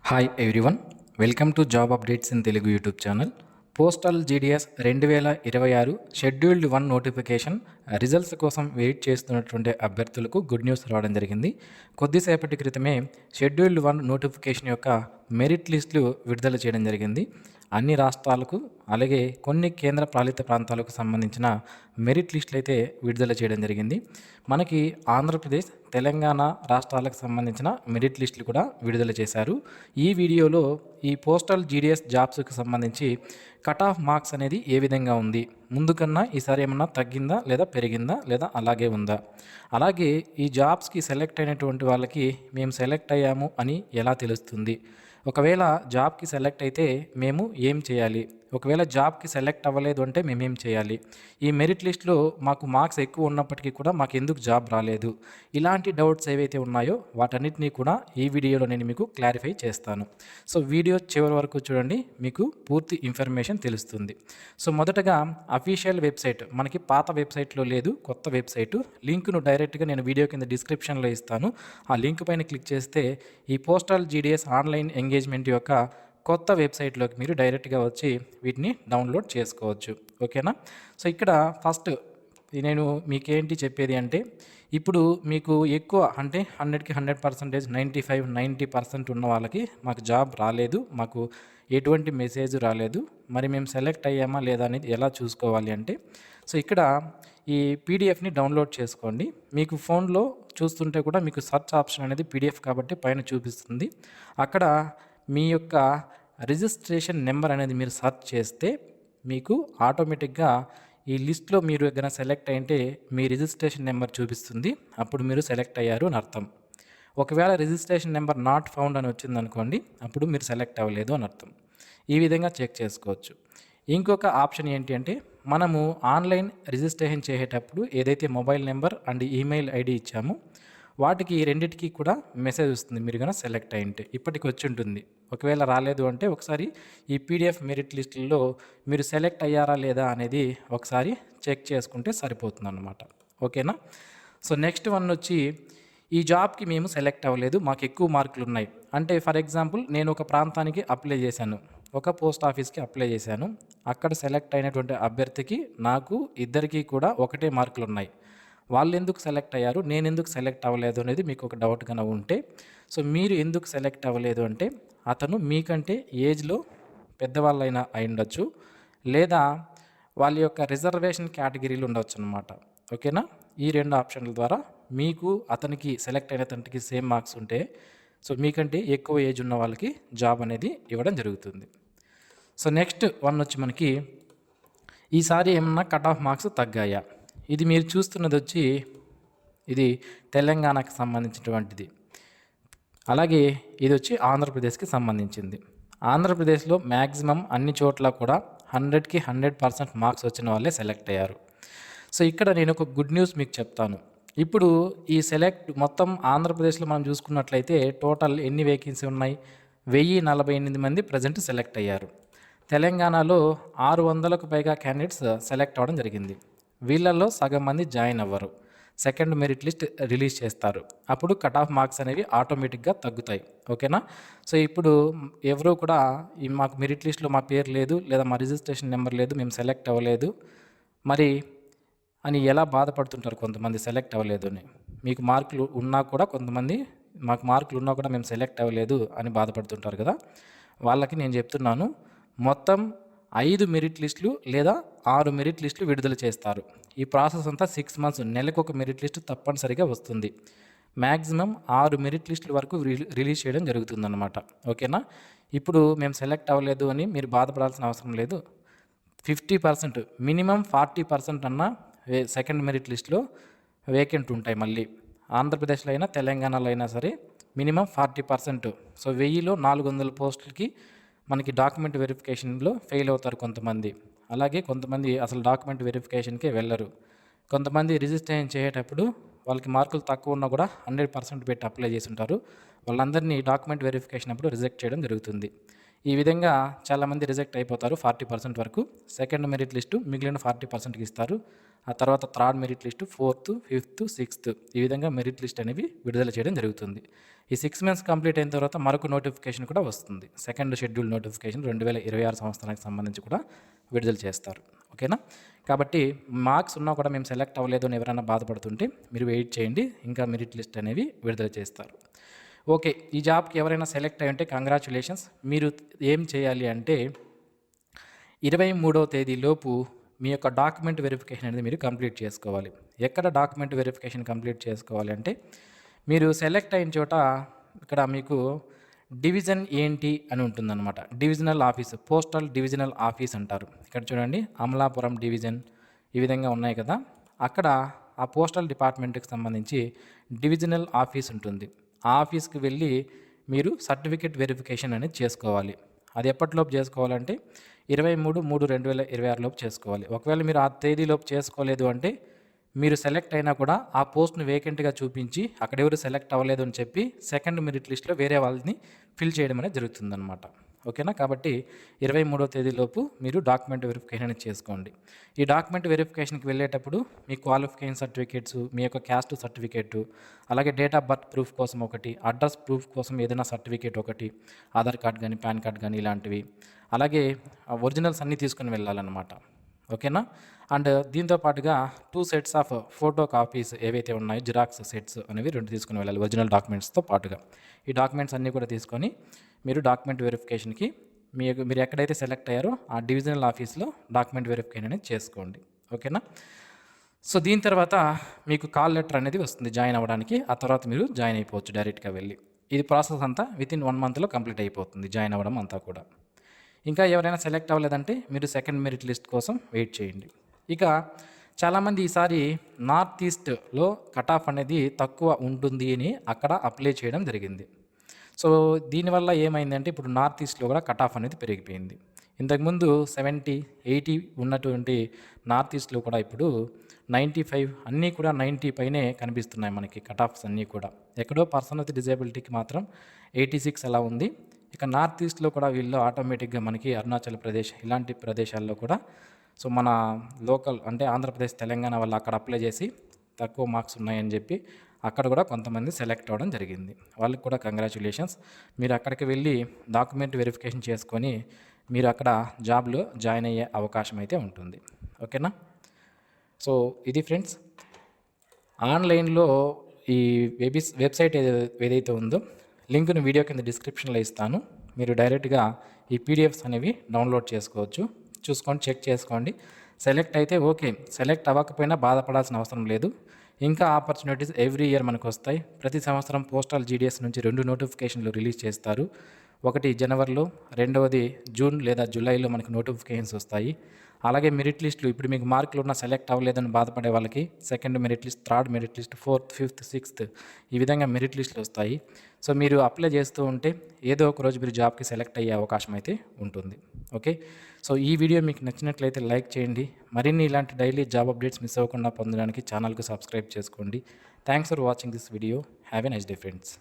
Hi everyone, welcome to job updates in Telugu YouTube channel. Postal GDS 2026 scheduled 1 notification results కోసం wait చేస్తున్నటువంటి అభ్యర్థులకు good news రావడం జరిగింది. కొద్దిసేపటి క్రితమే షెడ్యూల్డ్ 1 నోటిఫికేషన్ యొక్క మెరిట్ లిస్టులు విడుదల చేయడం జరిగింది. అన్ని రాష్ట్రాలకు అలాగే కొన్ని కేంద్ర పాలిత ప్రాంతాలకు సంబంధించిన మెరిట్ లిస్టులు అయితే విడుదల చేయడం జరిగింది. మనకి ఆంధ్రప్రదేశ్, తెలంగాణ రాష్ట్రాలకు సంబంధించిన మెరిట్ లిస్టులు కూడా విడుదల చేశారు. ఈ వీడియోలో ఈ పోస్టల్ జీడిఎస్ జాబ్స్కి సంబంధించి కట్ ఆఫ్ మార్క్స్ అనేది ఏ విధంగా ఉంది, ముందు కన్నా ఈసారి ఏమన్నా తగ్గిందా లేదా పెరిగిందా లేదా అలాగే ఉందా, అలాగే ఈ జాబ్స్కి సెలెక్ట్ అయినటువంటి వాళ్ళకి మేము సెలెక్ట్ అయ్యాము అని ఎలా తెలుస్తుంది, ఒకవేళ జాబ్కి సెలెక్ట్ అయితే మేము ఏం చేయాలి, ఒకవేళ జాబ్కి సెలెక్ట్ అవ్వలేదు అంటే మేమేం చేయాలి, ఈ మెరిట్ లిస్ట్లో మాకు మార్క్స్ ఎక్కువ ఉన్నప్పటికీ కూడా మాకు ఎందుకు జాబ్ రాలేదు, ఇలాంటి డౌట్స్ ఏవైతే ఉన్నాయో వాటన్నిటినీ కూడా ఈ వీడియోలో నేను మీకు క్లారిఫై చేస్తాను. సో వీడియో చివరి వరకు చూడండి, మీకు పూర్తి ఇన్ఫర్మేషన్ తెలుస్తుంది. సో మొదటగా అఫీషియల్ వెబ్సైట్ మనకి పాత వెబ్సైట్లో లేదు, కొత్త వెబ్సైటు లింక్ను డైరెక్ట్గా నేను వీడియో కింద డిస్క్రిప్షన్లో ఇస్తాను. ఆ లింక్ పైన క్లిక్ చేస్తే ఈ పోస్టల్ జీడిఎస్ ఆన్లైన్ ఎంగేజ్మెంట్ యొక్క కొత్త వెబ్సైట్లోకి మీరు డైరెక్ట్గా వచ్చి వీటిని డౌన్లోడ్ చేసుకోవచ్చు. ఓకేనా? సో ఇక్కడ ఫస్ట్ నేను మీకేంటి చెప్పేది అంటే, ఇప్పుడు మీకు ఎక్కువ అంటే 100కి 100%, 95, 90% ఉన్న వాళ్ళకి మాకు జాబ్ రాలేదు, మాకు ఎటువంటి మెసేజ్ రాలేదు, మరి మేము సెలెక్ట్ అయ్యామా లేదా అనేది ఎలా చూసుకోవాలి అంటే, సో ఇక్కడ ఈ పీడిఎఫ్ని డౌన్లోడ్ చేసుకోండి. మీకు ఫోన్లో చూస్తుంటే కూడా మీకు సెర్చ్ ఆప్షన్ అనేది పీడిఎఫ్ కాబట్టి పైన చూపిస్తుంది. అక్కడ మీ యొక్క రిజిస్ట్రేషన్ నెంబర్ అనేది మీరు సెర్చ్ చేస్తే మీకు ఆటోమేటిక్గా ఈ లిస్ట్లో మీరు ఏదైనా సెలెక్ట్ అయితే మీ రిజిస్ట్రేషన్ నెంబర్ చూపిస్తుంది. అప్పుడు మీరు సెలెక్ట్ అయ్యారు అని అర్థం. ఒకవేళ రిజిస్ట్రేషన్ నెంబర్ నాట్ ఫౌండ్ అని వచ్చిందనుకోండి, అప్పుడు మీరు సెలెక్ట్ అవ్వలేదు అని అర్థం. ఈ విధంగా చెక్ చేసుకోవచ్చు. ఇంకొక ఆప్షన్ ఏంటి అంటే, మనము ఆన్లైన్ రిజిస్ట్రేషన్ చేసేటప్పుడు ఏదైతే mobile number and email ID ఇచ్చామో వాటికి రెండింటికి కూడా మెసేజ్ వస్తుంది. మీరు కనుక సెలెక్ట్ అయింటే ఇప్పటికి వచ్చి ఉంటుంది. ఒకవేళ రాలేదు అంటే ఒకసారి ఈ పీడిఎఫ్ మెరిట్ లిస్టుల్లో మీరు సెలెక్ట్ అయ్యారా లేదా అనేది ఒకసారి చెక్ చేసుకుంటే సరిపోతుంది అన్నమాట. ఓకేనా? సో నెక్స్ట్ వన్ వచ్చి, ఈ జాబ్కి మేము సెలెక్ట్ అవ్వలేదు, మాకు ఎక్కువ మార్కులు ఉన్నాయి అంటే, ఫర్ ఎగ్జాంపుల్ నేను ఒక ప్రాంతానికి అప్లై చేశాను, ఒక పోస్ట్ ఆఫీస్కి అప్లై చేశాను, అక్కడ సెలెక్ట్ అయినటువంటి అభ్యర్థికి నాకు ఇద్దరికీ కూడా ఒకటే మార్కులు ఉన్నాయి. వాళ్ళు ఎందుకు సెలెక్ట్ అయ్యారు, నేను ఎందుకు సెలెక్ట్ అవ్వలేదు అనేది మీకు ఒక డౌట్ కనుక ఉంటే, సో మీరు ఎందుకు సెలెక్ట్ అవ్వలేదు అంటే, అతను మీకంటే ఏజ్లో పెద్దవాళ్ళైనా అయి ఉండొచ్చు, లేదా వాళ్ళ యొక్క రిజర్వేషన్ కేటగిరీలు ఉండవచ్చు అనమాట. ఓకేనా? ఈ రెండు ఆప్షన్ల ద్వారా మీకు అతనికి సెలెక్ట్ అయిన అతనికి సేమ్ మార్క్స్ ఉంటే, సో మీకంటే ఎక్కువ ఏజ్ ఉన్న వాళ్ళకి జాబ్ అనేది ఇవ్వడం జరుగుతుంది. సో నెక్స్ట్ వన్ వచ్చి మనకి, ఈసారి ఏమన్నా కట్ ఆఫ్ మార్క్స్ తగ్గాయా, ఇది మీరు చూస్తున్నది వచ్చి ఇది తెలంగాణకు సంబంధించినటువంటిది, అలాగే ఇది వచ్చి ఆంధ్రప్రదేశ్కి సంబంధించింది. ఆంధ్రప్రదేశ్లో మ్యాక్సిమం అన్ని చోట్ల కూడా 100కి 100% మార్క్స్ వచ్చిన వాళ్ళే సెలెక్ట్ అయ్యారు. సో ఇక్కడ నేను ఒక గుడ్ న్యూస్ మీకు చెప్తాను. ఇప్పుడు ఈ సెలెక్ట్ మొత్తం ఆంధ్రప్రదేశ్లో మనం చూసుకున్నట్లయితే టోటల్ ఎన్ని వేకెన్సీ ఉన్నాయి, 1048 మంది ప్రజెంట్ సెలెక్ట్ అయ్యారు. తెలంగాణలో 600కు పైగా క్యాండిడేట్స్ సెలెక్ట్ అవ్వడం జరిగింది. వీళ్ళల్లో సగం మంది జాయిన్ అవ్వరు. సెకండ్ మెరిట్ లిస్ట్ రిలీజ్ చేస్తారు, అప్పుడు కట్ ఆఫ్ మార్క్స్ అనేవి ఆటోమేటిక్గా తగ్గుతాయి. ఓకేనా? సో ఇప్పుడు ఎవరు కూడా ఈ మాకు మెరిట్ లిస్ట్లో మా పేరు లేదు, లేదా మా రిజిస్ట్రేషన్ నెంబర్ లేదు, మేము సెలెక్ట్ అవ్వలేదు మరి అని ఎలా బాధపడుతుంటారు కొంతమంది సెలెక్ట్ అవ్వలేదు అని. మీకు మార్కులు ఉన్నా కూడా కొంతమంది మాకు మార్కులు ఉన్నా కూడా మేము సెలెక్ట్ అవ్వలేదు అని బాధపడుతుంటారు కదా, వాళ్ళకి నేను చెప్తున్నాను, మొత్తం 5 మెరిట్ లిస్టులు లేదా 6 మెరిట్ లిస్టులు విడుదల చేస్తారు. ఈ ప్రాసెస్ అంతా 6 months, నెలకు ఒక మెరిట్ లిస్టు తప్పనిసరిగా వస్తుంది. మ్యాక్సిమం 6 మెరిట్ లిస్టుల వరకు రిలీజ్ చేయడం జరుగుతుందన్నమాట. ఓకేనా? ఇప్పుడు మేము సెలెక్ట్ అవ్వలేదు అని మీరు బాధపడాల్సిన అవసరం లేదు. 50%, మినిమం 40% అన్న సెకండ్ మెరిట్ లిస్టులో వేకెంట్ ఉంటాయి. మళ్ళీ ఆంధ్రప్రదేశ్లో అయినా తెలంగాణలో అయినా సరే మినిమం 40%. సో 1000లో 400 పోస్టులకి మనకి డాక్యుమెంట్ వెరిఫికేషన్లో ఫెయిల్ అవుతారు కొంతమంది, అలాగే కొంతమంది అసలు డాక్యుమెంట్ వెరిఫికేషన్కే వెళ్ళరు. కొంతమంది రిజిస్ట్రేషన్ చేసేటప్పుడు వాళ్ళకి మార్కులు తక్కువ ఉన్నా కూడా 100% పెట్టి అప్లై చేసి ఉంటారు. వాళ్ళందరినీ డాక్యుమెంట్ వెరిఫికేషన్ అప్పుడు రిజెక్ట్ చేయడం జరుగుతుంది. ఈ విధంగా చాలామంది రిజెక్ట్ అయిపోతారు 40% వరకు. సెకండ్ మెరిట్ లిస్టు మిగిలిన 40%కి ఇస్తారు. ఆ తర్వాత third merit list, fourth, fifth, sixth ఈ విధంగా మెరిట్ లిస్ట్ అనేవి విడుదల చేయడం జరుగుతుంది. ఈ 6 మంత్స్ కంప్లీట్ అయిన తర్వాత మరొక నోటిఫికేషన్ కూడా వస్తుంది. సెకండ్ షెడ్యూల్ నోటిఫికేషన్ 2026 సంవత్సరానికి సంబంధించి కూడా విడుదల చేస్తారు. ఓకేనా? కాబట్టి మార్క్స్ ఉన్నా కూడా మేము సెలెక్ట్ అవ్వలేదు అని ఎవరైనా బాధపడుతుంటే మీరు వెయిట్ చేయండి, ఇంకా మెరిట్ లిస్ట్ అనేవి విడుదల చేస్తారు. ఓకే, ఈ జాబ్కి ఎవరైనా సెలెక్ట్ అయ్యి ఉంటే కంగ్రాచులేషన్స్. మీరు ఏం చేయాలి అంటే 23వ తేదీలోపు మీ యొక్క డాక్యుమెంట్ వెరిఫికేషన్ అనేది మీరు కంప్లీట్ చేసుకోవాలి. ఎక్కడ డాక్యుమెంట్ వెరిఫికేషన్ కంప్లీట్ చేసుకోవాలి అంటే మీరు సెలెక్ట్ అయిన చోట ఇక్కడ మీకు డివిజన్ ఏంటి అని ఉంటుందన్నమాట. Divisional office, postal divisional office అంటారు. ఇక్కడ చూడండి, అమలాపురం డివిజన్ ఈ విధంగా ఉన్నాయి కదా. అక్కడ ఆ పోస్టల్ డిపార్ట్మెంట్కి సంబంధించి డివిజనల్ ఆఫీస్ ఉంటుంది. ఆ ఆఫీస్కి వెళ్ళి మీరు సర్టిఫికేట్ వెరిఫికేషన్ అనేది చేసుకోవాలి. అది ఎప్పటిలోపు చేసుకోవాలంటే 23/3/2026 లోపు చేసుకోవాలి. ఒకవేళ మీరు ఆ తేదీలోపు చేసుకోలేదు అంటే మీరు సెలెక్ట్ అయినా కూడా ఆ పోస్ట్ను వేకెంట్గా చూపించి అక్కడ ఎవరు సెలెక్ట్ అవ్వలేదు అని చెప్పి సెకండ్ మెరిట్ లిస్ట్లో వేరే వాళ్ళని ఫిల్ చేయడం అనేది జరుగుతుందన్నమాట. ఓకేనా? కాబట్టి 23వ తేదీలోపు మీరు డాక్యుమెంట్ వెరిఫికేషన్ అనేది చేసుకోండి. ఈ డాక్యుమెంట్ వెరిఫికేషన్కి వెళ్ళేటప్పుడు మీ క్వాలిఫికేషన్ సర్టిఫికేట్స్, మీ యొక్క క్యాస్ట్ సర్టిఫికేటు, అలాగే డేట్ ఆఫ్ బర్త్ ప్రూఫ్ కోసం ఒకటి, అడ్రస్ ప్రూఫ్ కోసం ఏదైనా సర్టిఫికేట్ ఒకటి, ఆధార్ కార్డ్ కానీ పాన్ కార్డ్ కానీ ఇలాంటివి, అలాగే ఒరిజినల్స్ అన్నీ తీసుకొని వెళ్ళాలన్నమాట. ఓకేనా? అండ్ దీంతో పాటుగా 2 సెట్స్ ఆఫ్ ఫోటో కాపీస్ ఏవైతే ఉన్నాయో జిరాక్స్ సెట్స్ అనేవి 2 తీసుకొని వెళ్ళాలి ఒరిజినల్ డాక్యుమెంట్స్తో పాటుగా. ఈ డాక్యుమెంట్స్ అన్నీ కూడా తీసుకొని మీరు డాక్యుమెంట్ వెరిఫికేషన్కి మీరు ఎక్కడైతే సెలెక్ట్ అయ్యారో ఆ డివిజనల్ ఆఫీస్లో డాక్యుమెంట్ వెరిఫికేషన్ అనేది చేసుకోండి. ఓకేనా? సో దీని తర్వాత మీకు కాల్ లెటర్ అనేది వస్తుంది జాయిన్ అవ్వడానికి. ఆ తర్వాత మీరు జాయిన్ అయిపోవచ్చు డైరెక్ట్గా వెళ్ళి. ఇది ప్రాసెస్ అంతా వితిన్ 1 మంత్లో కంప్లీట్ అయిపోతుంది, జాయిన్ అవ్వడం అంతా కూడా. ఇంకా ఎవరైనా సెలెక్ట్ అవ్వలేదంటే మీరు సెకండ్ మెరిట్ లిస్ట్ కోసం వెయిట్ చేయండి. ఇక చాలామంది ఈసారి నార్త్ ఈస్ట్లో కట్ ఆఫ్ అనేది తక్కువ ఉంటుంది అని అక్కడ అప్లై చేయడం జరిగింది. సో దీనివల్ల ఏమైందంటే ఇప్పుడు నార్త్ ఈస్ట్లో కూడా కట్ ఆఫ్ అనేది పెరిగిపోయింది. ఇంతకుముందు 70, 80 ఉన్నటువంటి నార్త్ ఈస్ట్లో కూడా ఇప్పుడు 95 అన్నీ కూడా 90 పైనే కనిపిస్తున్నాయి మనకి కట్ ఆఫ్స్ అన్నీ కూడా. ఎక్కడో పర్సన్ విత్ డిజేబిలిటీకి మాత్రం 86 అలా ఉంది. ఇక నార్త్ ఈస్ట్లో కూడా వీళ్ళు ఆటోమేటిక్గా మనకి అరుణాచల్ ప్రదేశ్ ఇలాంటి ప్రదేశాల్లో కూడా సో మన లోకల్ అంటే ఆంధ్రప్రదేశ్, తెలంగాణ వాళ్ళు అక్కడ అప్లై చేసి తక్కువ మార్క్స్ ఉన్నాయని చెప్పి అక్కడ కూడా కొంతమంది సెలెక్ట్ అవ్వడం జరిగింది. వాళ్ళకి కూడా కంగ్రాచులేషన్స్. మీరు అక్కడికి వెళ్ళి డాక్యుమెంట్ వెరిఫికేషన్ చేసుకొని మీరు అక్కడ జాబ్లో జాయిన్ అయ్యే అవకాశం అయితే ఉంటుంది. ఓకేనా? సో ఇది ఫ్రెండ్స్, ఆన్లైన్లో ఈ వెబ్సైట్ ఏదైతే ఉందో లింక్ను వీడియో కింద డిస్క్రిప్షన్లో ఇస్తాను. మీరు డైరెక్ట్గా ఈ పీడిఎఫ్స్ అనేవి డౌన్లోడ్ చేసుకోవచ్చు. చూసుకొని చెక్ చేసుకోండి. సెలెక్ట్ అయితే ఓకే, సెలెక్ట్ అవ్వకపోయినా బాధపడాల్సిన అవసరం లేదు. ఇంకా ఆపర్చునిటీస్ ఎవ్రీ ఇయర్ మనకు వస్తాయి. ప్రతి సంవత్సరం పోస్టల్ జీడీఎస్ నుంచి 2 నోటిఫికేషన్లు రిలీజ్ చేస్తారు. ఒకటి జనవరిలో, రెండవది జూన్ లేదా జూలైలో మనకు నోటిఫికేషన్స్ వస్తాయి. అలాగే మెరిట్ లిస్టులు ఇప్పుడు మీకు మార్కులు ఉన్న సెలెక్ట్ అవ్వలేదని బాధపడే వాళ్ళకి second merit list, third merit list, fourth, fifth, sixth ఈ విధంగా మెరిట్ లిస్టులు వస్తాయి. సో మీరు అప్లై చేస్తూ ఉంటే ఏదో ఒక రోజు మీరు జాబ్కి సెలెక్ట్ అయ్యే అవకాశం అయితే ఉంటుంది. ఓకే, సో ఈ వీడియో మీకు నచ్చినట్లయితే లైక్ చేయండి. మరిన్ని ఇలాంటి డైలీ జాబ్ అప్డేట్స్ మిస్ అవ్వకుండా పొందడానికి ఛానల్కి సబ్స్క్రైబ్ చేసుకోండి. Thanks for watching this video. Have a nice day friends.